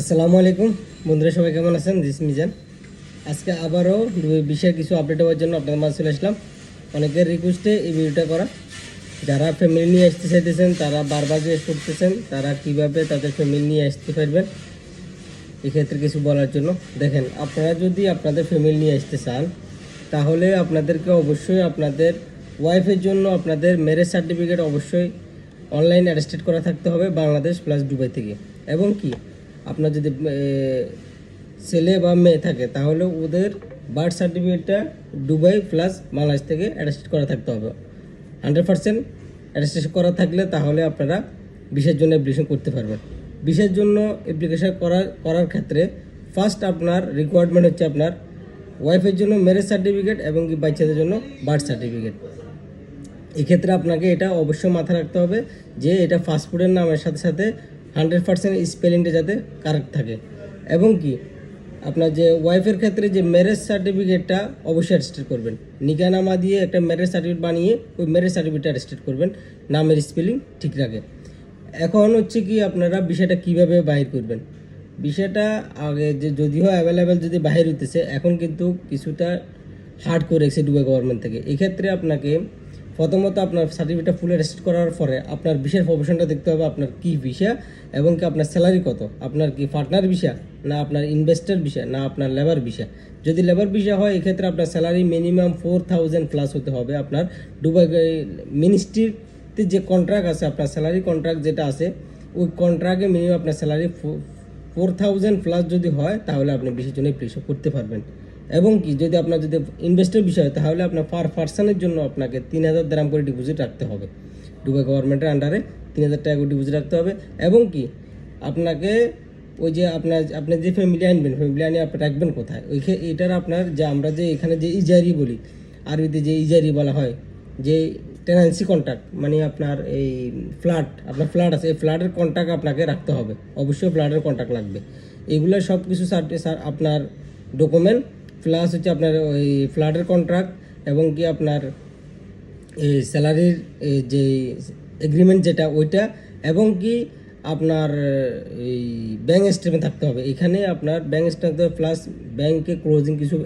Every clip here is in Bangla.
আসসালামু আলাইকুম বন্ধুরা, সবাই কেমন আছেন? দিস মিজান। আজকে আবারও বিশেষ কিছু আপডেট হওয়ার জন্য আপনাদের মাঝে চলে আসলাম। অনেকের রিকোয়েস্টে এই ভিডিওটা করা। যারা ফ্যামিলি নিয়ে আসতে চাইতেছেন তারা বারবার জিজ্ঞেস করতেছেন তারা কিভাবে তাদের ফ্যামিলি নিয়ে আসতে পারবেন। এক্ষেত্রে কিছু বলার জন্য দেখেন, আপনারা যদি আপনাদের ফ্যামিলি নিয়ে আসতে চান তাহলে আপনাদেরকে অবশ্যই আপনাদের ওয়াইফের জন্য আপনাদের ম্যারেজ সার্টিফিকেট অবশ্যই অনলাইন অ্যাটেস্টেড করা থাকতে হবে বাংলাদেশ প্লাস দুবাই থেকে। এবং কি আপনার যদি ছেলে বা মেয়ে থাকে তাহলে ওদের বার্থ সার্টিফিকেটটা দুবাই প্লাস বাংলাদেশ থেকে অ্যাটেস্টেড করা থাকতে হবে। 100% অ্যাটেস্টেড করা থাকলে তাহলে আপনারা ভিসার জন্য অ্যাপ্লিকেশন করতে পারবেন। ভিসার জন্য অ্যাপ্লিকেশন করার ক্ষেত্রে ফার্স্ট আপনার রিকোয়ারমেন্ট হচ্ছে আপনার ওয়াইফের জন্য ম্যারেজ সার্টিফিকেট এবং কি বাচ্চাদের জন্য বার্থ সার্টিফিকেট। এক্ষেত্রে আপনাকে এটা অবশ্যই মাথায় রাখতে হবে যে এটা ফাস্টফুডের নামের সাথে সাথে 100% স্পেলিংটা যাতে কারেক্ট থাকে। এবং কি আপনার যে ওয়াইফের ক্ষেত্রে যে ম্যারেজ সার্টিফিকেটটা অবশ্যই অ্যাটেস্টেড করবেন। নিকানামা দিয়ে একটা ম্যারেজ সার্টিফিকেট বানিয়ে ওই ম্যারেজ সার্টিফিকেটটা অ্যাটেস্টেড করবেন, নামের স্পেলিং ঠিক রাখে। এখন হচ্ছে কি আপনারা বিষয়টা কিভাবে বাহির করবেন। বিষয়টা আগে যে যদিও অ্যাভেলেবেল যদি বাহির হইতেছে, এখন কিন্তু কিছুটা হার্ড করে রেখেছে দুবাই গভর্নমেন্ট থেকে। এক্ষেত্রে আপনাকে প্রথমত আপনার সার্টিফিকেটটা ফুল রেজিস্ট করার পরে আপনার ভিসার প্রফেশনটা দেখতে হবে, আপনার কি ভিসা এবং কি আপনার স্যালারি কত, আপনার কি পার্টনার ভিসা না আপনার ইনভেস্টর ভিসা না আপনার লেবার ভিসা। যদি লেবার ভিসা হয় এক্ষেত্রে আপনার স্যালারি মিনিমাম 4000 প্লাস হতে হবে। আপনার দুবাই মিনিস্ট্রিতে যে কন্ট্রাক্ট আছে, আপনার স্যালারি কন্ট্রাক্ট যেটা আছে ওই কন্ট্রাক্টে মিনিমাম আপনার স্যালারি 4000 প্লাস যদি হয় তাহলে আপনি ভিসার জন্য অ্যাপ্লিকেশন করতে পারবেন। এবং কি যদি আপনার যদি ইনভেস্টের বিষয় তাহলে আপনার পার পার্সনের জন্য আপনাকে 3000 দিরহাম করে ডিপোজিট রাখতে হবে। দুবাই গভর্নমেন্টের আন্ডারে 3000 টাকা করে ডিপোজিট রাখতে হবে। এবং কি আপনাকে ওই যে আপনি যে ফ্যামিলি আনবেন, ফ্যামিলি আনিয়ে আপনি রাখবেন কোথায়, এটার আপনার যে আমরা যে এখানে যে ইজারি বলি, আরবিতে যে ইজারি বলা হয়, যে টেনান্সি কন্ট্রাক্ট মানে আপনার এই আপনার ফ্ল্যাট আছে, এই ফ্ল্যাটের কন্ট্রাক্ট আপনাকে রাখতে হবে। অবশ্যই ফ্ল্যাটের কন্ট্রাক্ট লাগবে। এগুলো সব কিছু আপনার ডকুমেন্ট প্লাস হচ্ছে আপনার ওই ফ্ল্যাটের কন্ট্রাক্ট এবং কি আপনার এই স্যালারির যে এগ্রিমেন্ট যেটা ওইটা এবং কি আপনার এই ব্যাঙ্ক স্টেটমেন্ট থাকতে হবে। এখানে আপনার ব্যাঙ্ক স্টেটমেন্ট প্লাস ব্যাংকে ক্লোজিং কিছু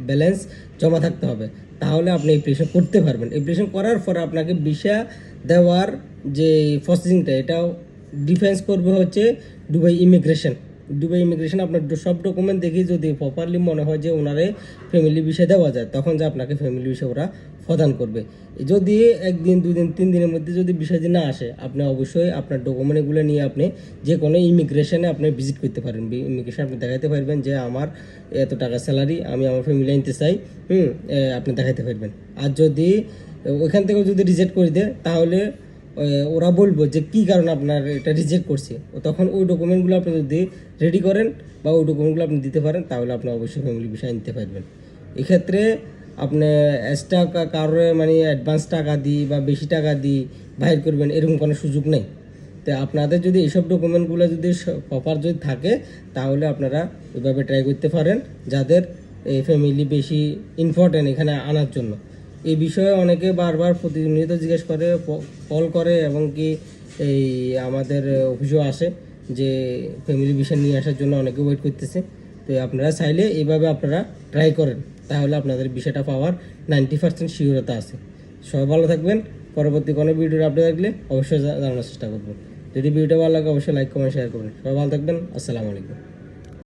ব্যালেন্স জমা থাকতে হবে, তাহলে আপনি অ্যাপ্লিকেশন করতে পারবেন। অ্যাপ্লিকেশন করার পর আপনাকে ভিসা দেওয়ার যে প্রসেসিংটা এটাও ডিফেন্স করবে হচ্ছে দুবাই ইমিগ্রেশন। দুবাই ইমিগ্রেশন আপনার সব ডকুমেন্ট দেখি যদি প্রপারলি মনে হয় যে ওনারে ফ্যামিলি ভিসা দেওয়া যায় তখন যে আপনাকে ফ্যামিলি ভিসা ওরা প্রদান করবে। যদি একদিন দুদিন 3 দিনের মধ্যে যদি বিষয়টি না আসে আপনি অবশ্যই আপনার ডকুমেন্টগুলো নিয়ে আপনি যে কোনো ইমিগ্রেশনে আপনি ভিজিট করতে পারেন। ইমিগ্রেশন আপনি দেখাতে পারবেন যে আমার এত টাকা স্যালারি, আমি আমার ফ্যামিলি আনতে চাই, আপনি দেখাতে পারবেন। আর যদি ওইখান থেকেও যদি রিজেক্ট করে দেয় তাহলে ওরা বলবো যে কী কারণে আপনার এটা রিজেক্ট করছে, তখন ওই ডকুমেন্টগুলো আপনি যদি রেডি করেন বা ওই ডকুমেন্টগুলো আপনি দিতে পারেন তাহলে আপনি অবশ্যই ফ্যামিলি বিষয় নিতে পারবেন। এক্ষেত্রে আপনি এক্সট্রা কারোর মানে অ্যাডভান্স টাকা দিই বা বেশি টাকা দিই বাহির করবেন এরকম কোনো সুযোগ নেই। তো আপনাদের যদি এইসব ডকুমেন্টগুলো যদি প্রপার যদি থাকে তাহলে আপনারা ওইভাবে ট্রাই করতে পারেন, যাদের এই ফ্যামিলি বেশি ইম্পর্টেন্ট এখানে আনার জন্য। এই বিষয়ে অনেকে বারবার প্রতিনিয়ত জিজ্ঞেস করে, কল করে এবং কি এই আমাদের অফিসেও আসে যে ফ্যামিলি বিষয় নিয়ে আসার জন্য অনেকে ওয়েট করতেছে। তো আপনারা চাইলে এইভাবে আপনারা ট্রাই করেন, তাহলে আপনাদের বিষয়টা পাওয়ার 90% শিওরতা আছে। সবাই ভালো থাকবেন। পরবর্তী কোনো ভিডিওর আপডেট থাকলে অবশ্যই জানানোর চেষ্টা করবো। যদি ভিডিওটা ভালো লাগে অবশ্যই লাইক কমেন্ট শেয়ার করবেন। সবাই ভালো থাকবেন। আসসালামু আলাইকুম।